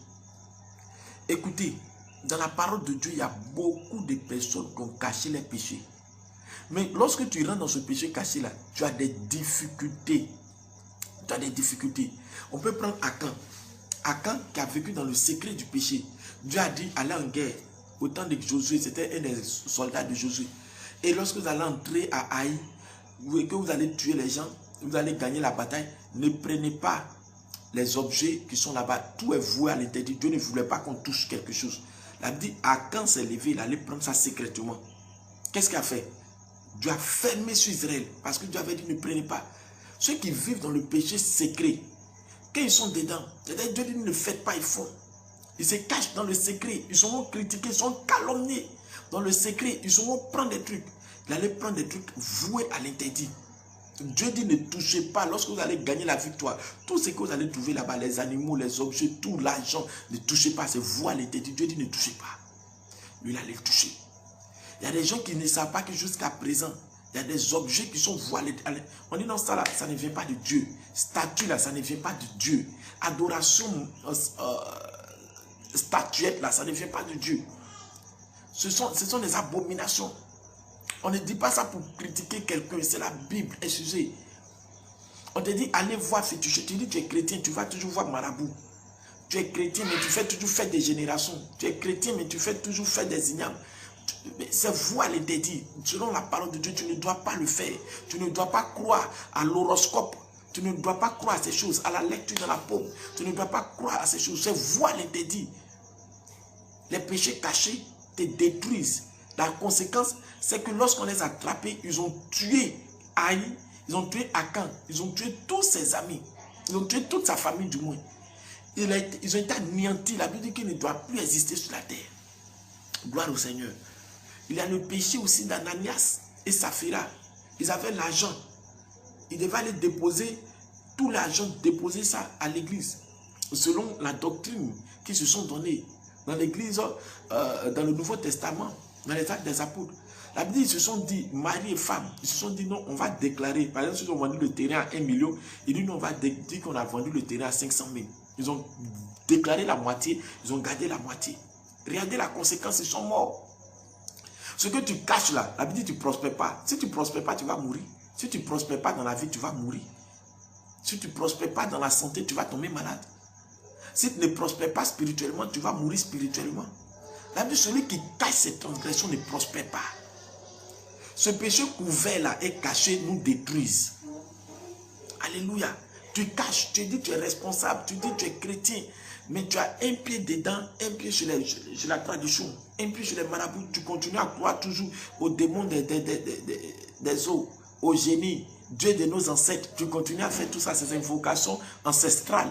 A: Écoutez, dans la parole de Dieu, il y a beaucoup de personnes qui ont caché les péchés. Mais lorsque tu rentres dans ce péché caché là, tu as des difficultés. Tu as des difficultés. On peut prendre Akan. Akan qui a vécu dans le secret du péché. Dieu a dit, allez en guerre. Au temps de Josué, c'était un des soldats de Josué. Et lorsque vous allez entrer à Haï, que vous allez tuer les gens, vous allez gagner la bataille, ne prenez pas les objets qui sont là-bas. Tout est voué à l'interdit. Dieu ne voulait pas qu'on touche quelque chose. Il a dit, Akan s'est levé, il allait prendre ça secrètement. Qu'est-ce qu'il a fait? Dieu a fermé sur Israël parce que Dieu avait dit ne prenez pas. Ceux qui vivent dans le péché secret, quand ils sont dedans, Dieu dit ne faites pas, ils font. Ils se cachent dans le secret, ils seront critiqués, ils sont calomniés. Dans le secret, ils seront prendre des trucs. Ils allaient prendre des trucs voués à l'interdit. Dieu dit ne touchez pas lorsque vous allez gagner la victoire. Tout ce que vous allez trouver là-bas, les animaux, les objets, tout l'argent, ne touchez pas, c'est voué à l'interdit. Dieu dit ne touchez pas. Lui, il allait le toucher. Il y a des gens qui ne savent pas que jusqu'à présent, il y a des objets qui sont voilés. On dit non, ça là, ça ne vient pas de Dieu. Statue là, ça ne vient pas de Dieu. Adoration, statuette là, ça ne vient pas de Dieu. Ce sont des abominations. On ne dit pas ça pour critiquer quelqu'un, c'est la Bible, excusez. On te dit, allez voir fétiche. Tu dis, tu es chrétien, tu vas toujours voir marabout. Tu es chrétien, mais tu fais toujours faire des générations. Tu es chrétien, mais tu fais toujours faire des ignames. C'est voie l'interdit. Selon la parole de Dieu, tu ne dois pas le faire. Tu ne dois pas croire à l'horoscope. Tu ne dois pas croire à ces choses, à la lecture dans la paume. Tu ne dois pas croire à ces choses. C'est voie l'interdit. Les péchés cachés te détruisent. La conséquence, c'est que lorsqu'on les a attrapés, ils ont tué Haï, ils ont tué Akan, ils ont tué tous ses amis, ils ont tué toute sa famille du moins. Ils ont été anéantis. La Bible dit qu'ils ne doivent plus exister sur la terre. Gloire au Seigneur. Il y a le péché aussi d'Ananias et Saphira. Ils avaient l'argent. Ils devaient aller déposer tout l'argent, déposer ça à l'église. Selon la doctrine qu'ils se sont donnée dans l'église, dans le Nouveau Testament, dans les actes des apôtres. La Bible, ils se sont dit, mari et femme, ils se sont dit non, on va déclarer. Par exemple, si ils ont vendu le terrain à 1 million, ils disent non, on va dire qu'on a vendu le terrain à 500 000. Ils ont déclaré la moitié, ils ont gardé la moitié. Regardez la conséquence, ils sont morts. Ce que tu caches là, la Bible dit tu ne prospères pas. Si tu ne prospères pas, tu vas mourir. Si tu ne prospères pas dans la vie, tu vas mourir. Si tu ne prospères pas dans la santé, tu vas tomber malade. Si tu ne prospères pas spirituellement, tu vas mourir spirituellement. La Bible dit celui qui cache ses transgressions ne prospère pas. Ce péché couvert là et caché nous détruisent. Alléluia. Tu caches, tu dis tu es responsable, tu dis tu es chrétien. Mais tu as un pied dedans, un pied chez la tradition, un pied chez les marabouts. Tu continues à croire toujours aux démons des eaux, aux génies, Dieu de nos ancêtres. Tu continues à faire tout ça, ces invocations ancestrales.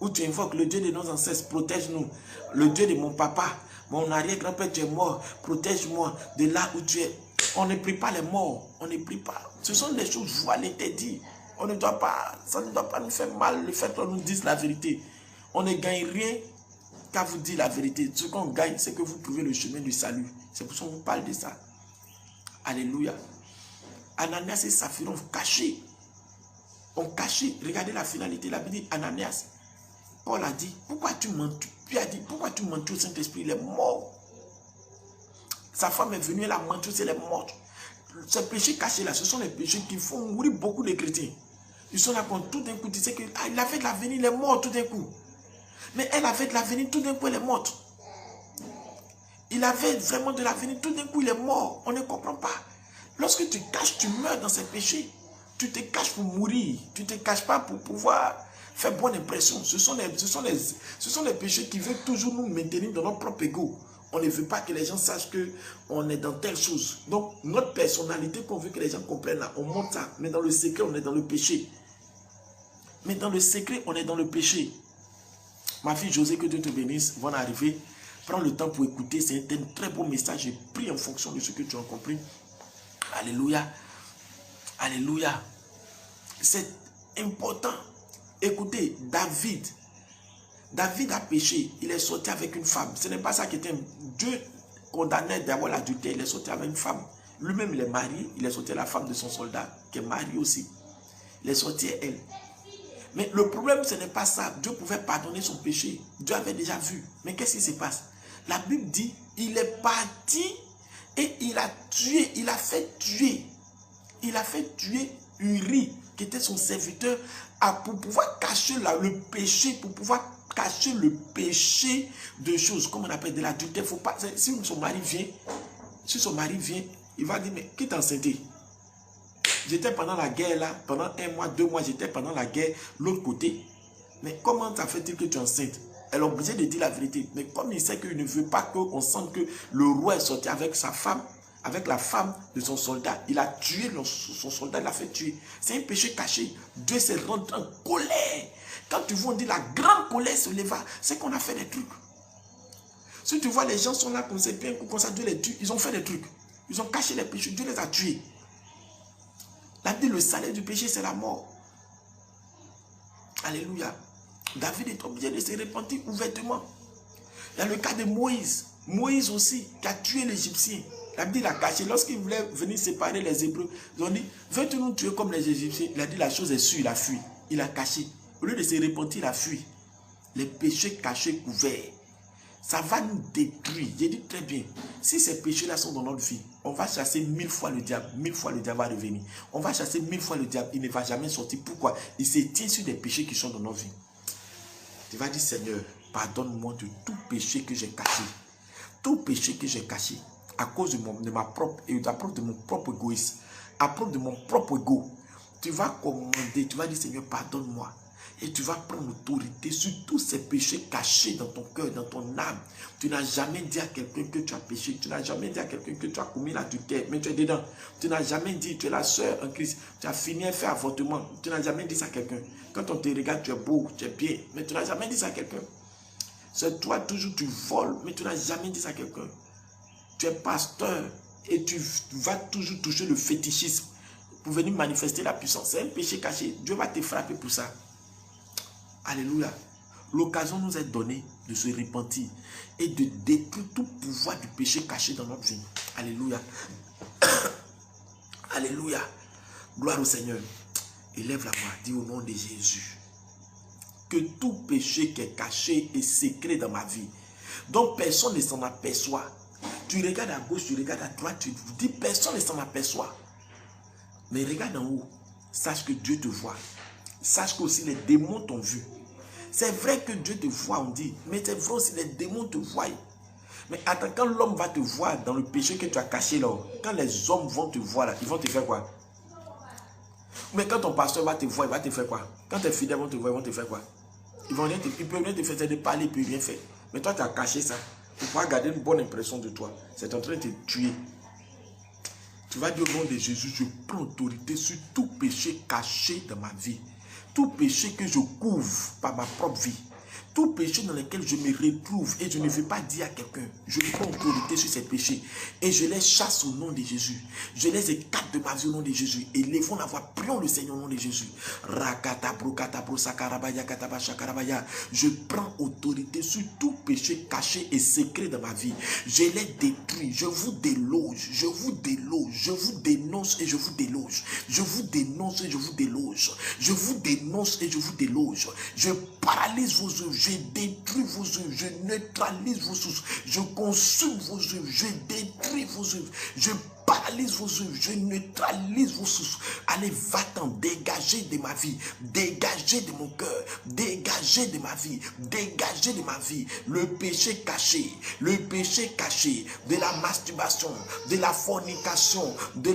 A: Où tu invoques le Dieu de nos ancêtres, protège-nous. Le Dieu de mon papa, mon arrière-grand-père, tu es mort, protège-moi de là où tu es. On ne prie pas les morts, on ne prie pas. Ce sont des choses voilées, t'es dit. On ne doit pas, ça ne doit pas nous faire mal le fait qu'on nous dise la vérité. On ne gagne rien qu'à vous dire la vérité. Ce qu'on gagne, c'est que vous trouvez le chemin du salut. C'est pour ça qu'on vous parle de ça. Alléluia. Ananias et Saphira ont caché. On cachait. Regardez la finalité. La Bible dit Ananias. Paul a dit, pourquoi tu mentis? Puis a dit, pourquoi tu mentis au Saint-Esprit? Il est mort. Sa femme est venue, elle a menti, elle est morte. Ces péchés cachés là, ce sont les péchés qui font mourir beaucoup de chrétiens. Ils sont là quand tout d'un coup, tu sais qu'il avait de l'avenir, il est mort tout d'un coup. Mais elle avait de l'avenir, tout d'un coup, elle est morte. Il avait vraiment de l'avenir, tout d'un coup, il est mort. On ne comprend pas. Lorsque tu caches, tu meurs dans ces péchés. Tu te caches pour mourir. Tu ne te caches pas pour pouvoir faire bonne impression. Ce sont les péchés qui veulent toujours nous maintenir dans notre propre ego. On ne veut pas que les gens sachent qu'on est dans telle chose. Donc, notre personnalité qu'on veut que les gens comprennent là, on monte ça. Mais dans le secret, on est dans le péché. Mais dans le secret, on est dans le péché. Ma fille José, que Dieu te bénisse, vont arriver. Prends le temps pour écouter. C'est un très beau message. J'ai pris en fonction de ce que tu as compris. Alléluia. Alléluia. C'est important. Écoutez, David a péché. Il est sorti avec une femme. Ce n'est pas ça qui était... Dieu condamnait d'avoir l'adultère. Il est sorti avec une femme. Lui-même, il est marié. Il est sorti à la femme de son soldat, qui est mariée aussi. Il est sorti à elle. Mais le problème, ce n'est pas ça. Dieu pouvait pardonner son péché. Dieu avait déjà vu. Mais qu'est-ce qui se passe? La Bible dit, il est parti et il a tué, il a fait tuer Uri, qui était son serviteur, pour pouvoir cacher le péché, pour pouvoir cacher le péché de choses, comme on appelle de l'adultère. Faut pas, si son mari vient, il va dire, mais qui t'a enceinté? J'étais pendant la guerre là, pendant 1 mois, 2 mois, j'étais pendant la guerre, l'autre côté. Mais comment ça fait-il que tu es enceinte? Elle est obligée de dire la vérité. Mais comme il sait qu'il ne veut pas qu'on sente que le roi est sorti avec sa femme, avec la femme de son soldat, il a tué son soldat, il l'a fait tuer. C'est un péché caché. Dieu s'est rentré en colère. Quand tu vois, on dit la grande colère se leva, c'est qu'on a fait des trucs. Si tu vois, les gens sont là comme ça, bien comme ça, Dieu les tue, ils ont fait des trucs. Ils ont caché les péchés, Dieu les a tués. La Bible dit, le salaire du péché, c'est la mort. Alléluia. David est obligé de se repentir ouvertement. Il y a le cas de Moïse. Moïse aussi, qui a tué l'Égyptien. La Bible l'a caché. Lorsqu'il voulait venir séparer les Hébreux, ils ont dit, veux-tu nous tuer comme les Égyptiens? Il a dit, la chose est sûre, il a fui. Il a caché. Au lieu de se repentir, il a fui. Les péchés cachés, couverts. Ça va nous détruire. J'ai dit très bien. Si ces péchés-là sont dans notre vie, on va chasser 1000 fois le diable. 1000 fois le diable va revenir. On va chasser 1000 fois le diable. Il ne va jamais sortir. Pourquoi? Il se tient sur des péchés qui sont dans notre vie. Tu vas dire, Seigneur, pardonne-moi de tout péché que j'ai caché. Tout péché que j'ai caché. À cause de ma propre, et à cause de mon propre égoïsme. À cause de mon propre ego. Tu vas commander. Tu vas dire, Seigneur, pardonne-moi. Et tu vas prendre l'autorité sur tous ces péchés cachés dans ton cœur, dans ton âme. Tu n'as jamais dit à quelqu'un que tu as péché. Tu n'as jamais dit à quelqu'un que tu as commis l'adultère. Mais tu es dedans. Tu n'as jamais dit, tu es la sœur en Christ. Tu as fini un fait avortement. Tu n'as jamais dit ça à quelqu'un. Quand on te regarde, tu es beau, tu es bien. Mais tu n'as jamais dit ça à quelqu'un. C'est toi, toujours tu voles, mais tu n'as jamais dit ça à quelqu'un. Tu es pasteur et tu vas toujours toucher le fétichisme pour venir manifester la puissance. C'est un péché caché. Dieu va te frapper pour ça. Alléluia. L'occasion nous est donnée de se repentir et de détruire tout pouvoir du péché caché dans notre vie. Alléluia. Alléluia. Gloire au Seigneur. Élève la voix. Dis au nom de Jésus. Que tout péché qui est caché et secret dans ma vie, dont personne ne s'en aperçoit. Tu regardes à gauche, tu regardes à droite, tu dis personne ne s'en aperçoit. Mais regarde en haut. Sache que Dieu te voit. Sache que aussi les démons t'ont vu. C'est vrai que Dieu te voit, on dit. Mais c'est vrai aussi les démons te voient. Mais attends, quand l'homme va te voir dans le péché que tu as caché là, quand les hommes vont te voir là, ils vont te faire quoi? Mais quand ton pasteur va te voir, il va te faire quoi? Quand tes fidèles vont te voir, ils vont te faire quoi? Ils peuvent rien te faire, c'est de parler, ils ne peuvent rien faire. Mais toi, tu as caché ça. Pour pouvoir garder une bonne impression de toi. C'est en train de te tuer. Tu vas dire au nom de Jésus, je prends autorité sur tout péché caché dans ma vie. Tout péché que je couvre par ma propre vie. Tout péché dans lequel je me retrouve et je ne veux pas dire à quelqu'un, je prends autorité sur ces péchés et je les chasse au nom de Jésus. Je les écarte de ma vie au nom de Jésus. Élevons la voix, prions le Seigneur au nom de Jésus. Je prends autorité sur tout péché caché et secret dans ma vie. Je les détruis, je vous déloge, je vous déloge, je vous dénonce et je vous déloge. Je vous dénonce et je vous déloge. Je vous dénonce et je vous déloge. Je paralyse vos œuvres. Je détruis vos œuvres, je neutralise vos sources, je consume vos œuvres, je détruis vos œuvres, je paralyse vos œuvres, je neutralise vos sources. Allez, va-t'en, dégagez de ma vie, dégagez de mon cœur, dégagez de ma vie, dégagez de ma vie. Le péché caché de la masturbation, de la fornication, de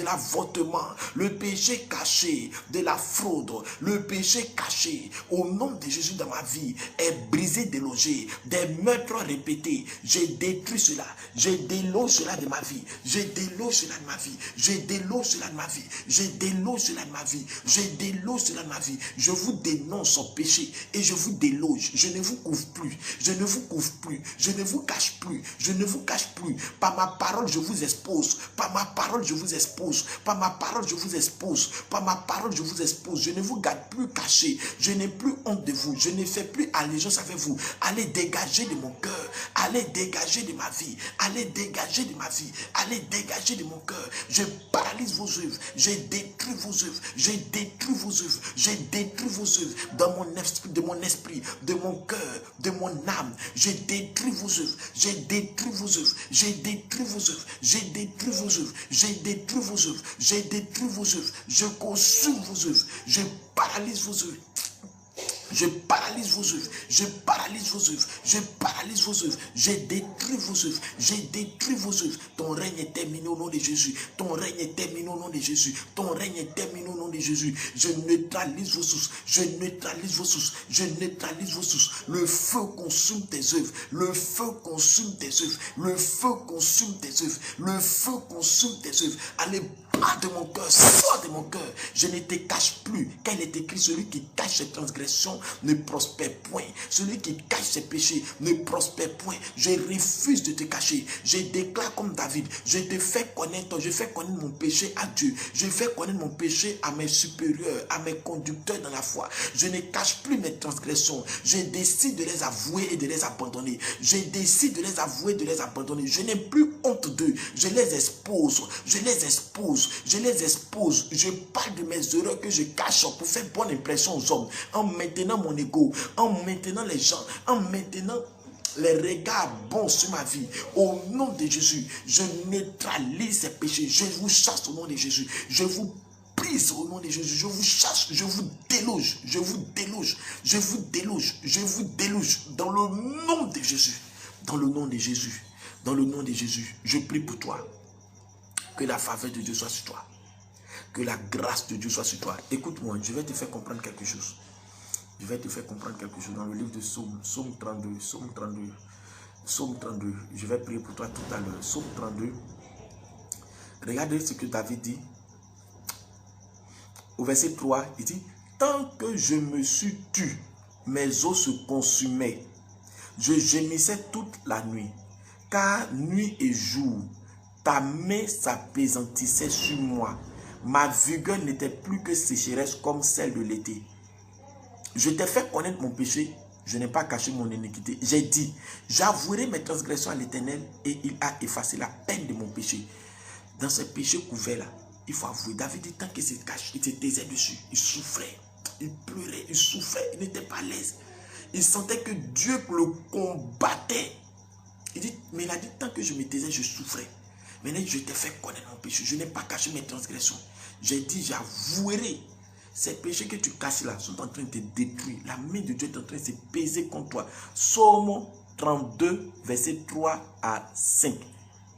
A: l'avortement, le péché caché de la fraude, le péché caché au nom de Jésus dans ma vie est brisé, délogé, des meurtres répétés. Je détruis cela, je déloge cela de ma vie, je déloge cela de ma vie, je déloge cela de ma vie, je déloge cela de ma vie, je déloge cela de ma vie. Je vous dénonce son péché et je vous déloge. Je ne vous couvre plus, je ne vous couvre plus, je ne vous cache plus, je ne vous cache plus. Par ma parole, je vous expose, par ma parole, je vous expose, par ma parole, je vous expose, par ma parole, je vous expose. Je ne vous garde plus caché, je n'ai plus honte de vous, je ne fais plus allégeance avec vous. Allez dégager de mon cœur, allez dégager de ma vie, allez dégager de ma vie, allez dégager de mon cœur. Je paralyse vos œuvres, je détruis vos œuvres, je détruis vos œuvres, je détruis vos œuvres dans mon esprit, de mon cœur, de mon âme. Je détruis vos œuvres, je détruis vos œuvres, je détruis vos œuvres, je détruis vos œuvres, je détruis vos œuvres, je détruis vos œuvres, je consume vos œuvres, je paralyse vos œuvres. Je paralyse vos œuvres, je paralyse vos œuvres, je paralyse vos œuvres, je détruis vos œuvres, je détruis vos œuvres. Ton règne est terminé au nom de Jésus, ton règne est terminé au nom de Jésus, ton règne est terminé au nom de Jésus. Je neutralise vos sources, je neutralise vos sources, je neutralise vos sources. Le feu consume tes œuvres, le feu consume tes œuvres, le feu consume tes œuvres, le feu consume tes œuvres. Allez, pas de mon cœur, sors de mon cœur. Je ne te cache plus. Car il est écrit, celui qui cache ses transgressions ne prospère point. Celui qui cache ses péchés ne prospère point. Je refuse de te cacher. Je déclare comme David, je te fais connaître, je fais connaître mon péché à Dieu. Je fais connaître mon péché à mes supérieurs, à mes conducteurs dans la foi. Je ne cache plus mes transgressions. Je décide de les avouer et de les abandonner. Je décide de les avouer et de les abandonner. Je n'ai plus honte d'eux. Je les expose. Je les expose. Je les expose. Je parle de mes erreurs que je cache pour faire bonne impression aux hommes. En maintenant mon ego, en maintenant les gens, en maintenant les regards bons sur ma vie. Au nom de Jésus, je neutralise ces péchés. Je vous chasse au nom de Jésus. Je vous prise au nom de Jésus. Je vous chasse, je vous déloge, je vous déloge, je vous déloge, je vous déloge dans le nom de Jésus. Dans le nom de Jésus. Dans le nom de Jésus. Je prie pour toi. Que la faveur de Dieu soit sur toi. Que la grâce de Dieu soit sur toi. Écoute-moi, je vais te faire comprendre quelque chose. Je vais te faire comprendre quelque chose dans le livre de Psaume, Psaume 32, Psaume 32, Psaume 32. Je vais prier pour toi tout à l'heure. Psaume 32. Regardez ce que David dit. Au verset 3, il dit, tant que je me suis tu, mes os se consumaient. Je gémissais toute la nuit, car nuit et jour, ta main s'appesantissait sur moi. Ma vigueur n'était plus que sécheresse comme celle de l'été. Je t'ai fait connaître mon péché, je n'ai pas caché mon iniquité. J'ai dit, j'avouerai mes transgressions à l'Éternel et il a effacé la peine de mon péché. Dans ce péché couvert là, il faut avouer. David dit, tant qu'il se cache, il se taisait dessus. Il souffrait, il pleurait, il souffrait, il n'était pas à l'aise. Il sentait que Dieu le combattait. Il dit, mais il a dit, tant que je me taisais, je souffrais. Maintenant, je t'ai fait connaître mon péché. Je n'ai pas caché mes transgressions. J'ai dit, j'avouerai. Ces péchés que tu caches là sont en train de te détruire. La main de Dieu est en train de se peser contre toi. Psaume 32, verset 3 à 5.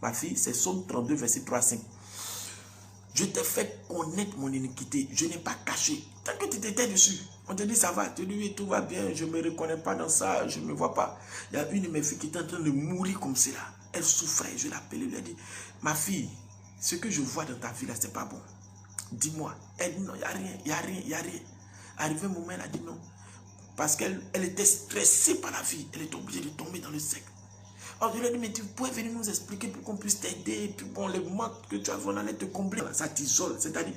A: Ma fille, c'est Psaume 32, verset 3 à 5. Je t'ai fait connaître mon iniquité. Je n'ai pas caché. Tant que tu t'étais dessus, on te dit ça va. Tu dis oui, tout va bien. Je ne me reconnais pas dans ça. Je ne me vois pas. Il y a une de mes filles qui était en train de mourir comme cela. Elle souffrait. Je l'appelais. Je lui ai dit, ma fille, ce que je vois dans ta vie là, c'est pas bon. Dis-moi. Elle dit non, il n'y a rien, il n'y a rien, il n'y a rien. Arrivé un moment, elle a dit non. Parce qu'elle était stressée par la vie. Elle est obligée de tomber dans le sec. Alors je lui ai dit, mais tu pourrais venir nous expliquer pour qu'on puisse t'aider. Et puis bon, les manques que tu as, on allait te combler. Ça t'isole. C'est-à-dire,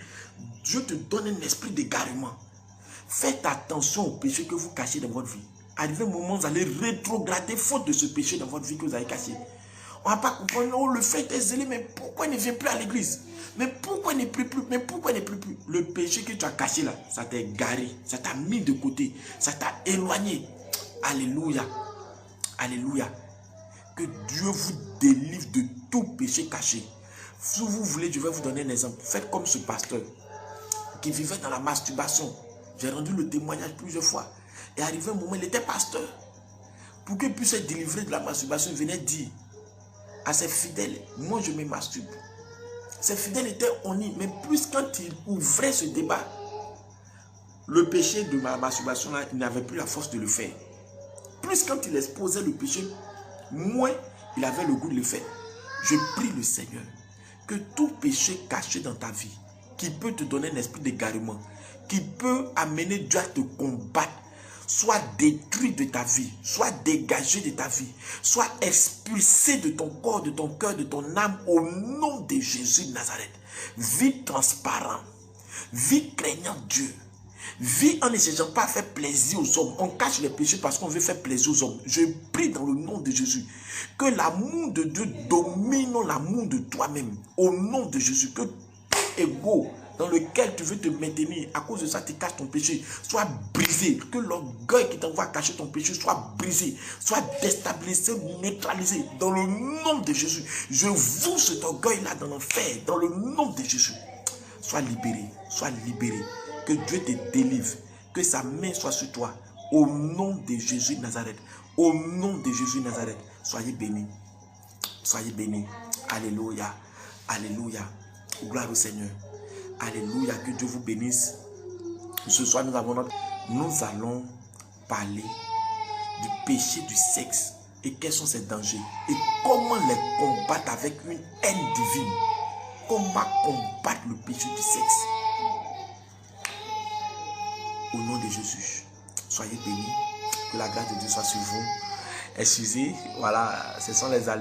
A: Dieu te donne un esprit d'égarement. Faites attention au péché que vous cachez dans votre vie. Arrivé un moment, vous allez rétrograder faute de ce péché dans votre vie que vous avez caché. On ne va pas comprendre, oh, le fait est zélé, mais pourquoi il ne vient plus à l'église? Mais pourquoi il n'est plus? Mais pourquoi il n'est plus? Le péché que tu as caché là, ça t'a égaré, ça t'a mis de côté, ça t'a éloigné. Alléluia. Alléluia. Que Dieu vous délivre de tout péché caché. Si vous voulez, je vais vous donner un exemple. Faites comme ce pasteur qui vivait dans la masturbation. J'ai rendu le témoignage plusieurs fois. Et arrivé un moment, il était pasteur. Pour qu'il puisse être délivré de la masturbation, il venait dire à ses fidèles, moi je me masturbe. Ses fidèles étaient honnis, mais plus quand il ouvrait ce débat, le péché de ma masturbation là, il n'avait plus la force de le faire. Plus quand il exposait le péché, moins il avait le goût de le faire. Je prie le Seigneur que tout péché caché dans ta vie, qui peut te donner un esprit d'égarement, qui peut amener Dieu à te combattre, soit détruit de ta vie, soit dégagé de ta vie, soit expulsé de ton corps, de ton cœur, de ton âme, au nom de Jésus de Nazareth. Vie transparente, vie craignant Dieu, vie en ne cherchant pas à faire plaisir aux hommes. On cache les péchés parce qu'on veut faire plaisir aux hommes. Je prie dans le nom de Jésus que l'amour de Dieu domine l'amour de toi-même. Au nom de Jésus, que tout ego dans lequel tu veux te maintenir, à cause de ça tu caches ton péché, soit brisé. Que l'orgueil qui t'envoie cacher ton péché soit brisé, soit déstabilisé, neutralisé. Dans le nom de Jésus, je voue cet orgueil-là dans l'enfer. Dans le nom de Jésus, sois libéré, sois libéré. Que Dieu te délivre, que sa main soit sur toi. Au nom de Jésus de Nazareth, au nom de Jésus de Nazareth, soyez bénis. Soyez bénis. Alléluia. Alléluia. Gloire au Seigneur. Alléluia. Que Dieu vous bénisse. Ce soir, nous allons parler du péché du sexe et quels sont ses dangers et comment les combattre avec une haine divine. Comment combattre le péché du sexe. Au nom de Jésus, soyez bénis. Que la grâce de Dieu soit sur vous. Excusez, voilà, ce sont les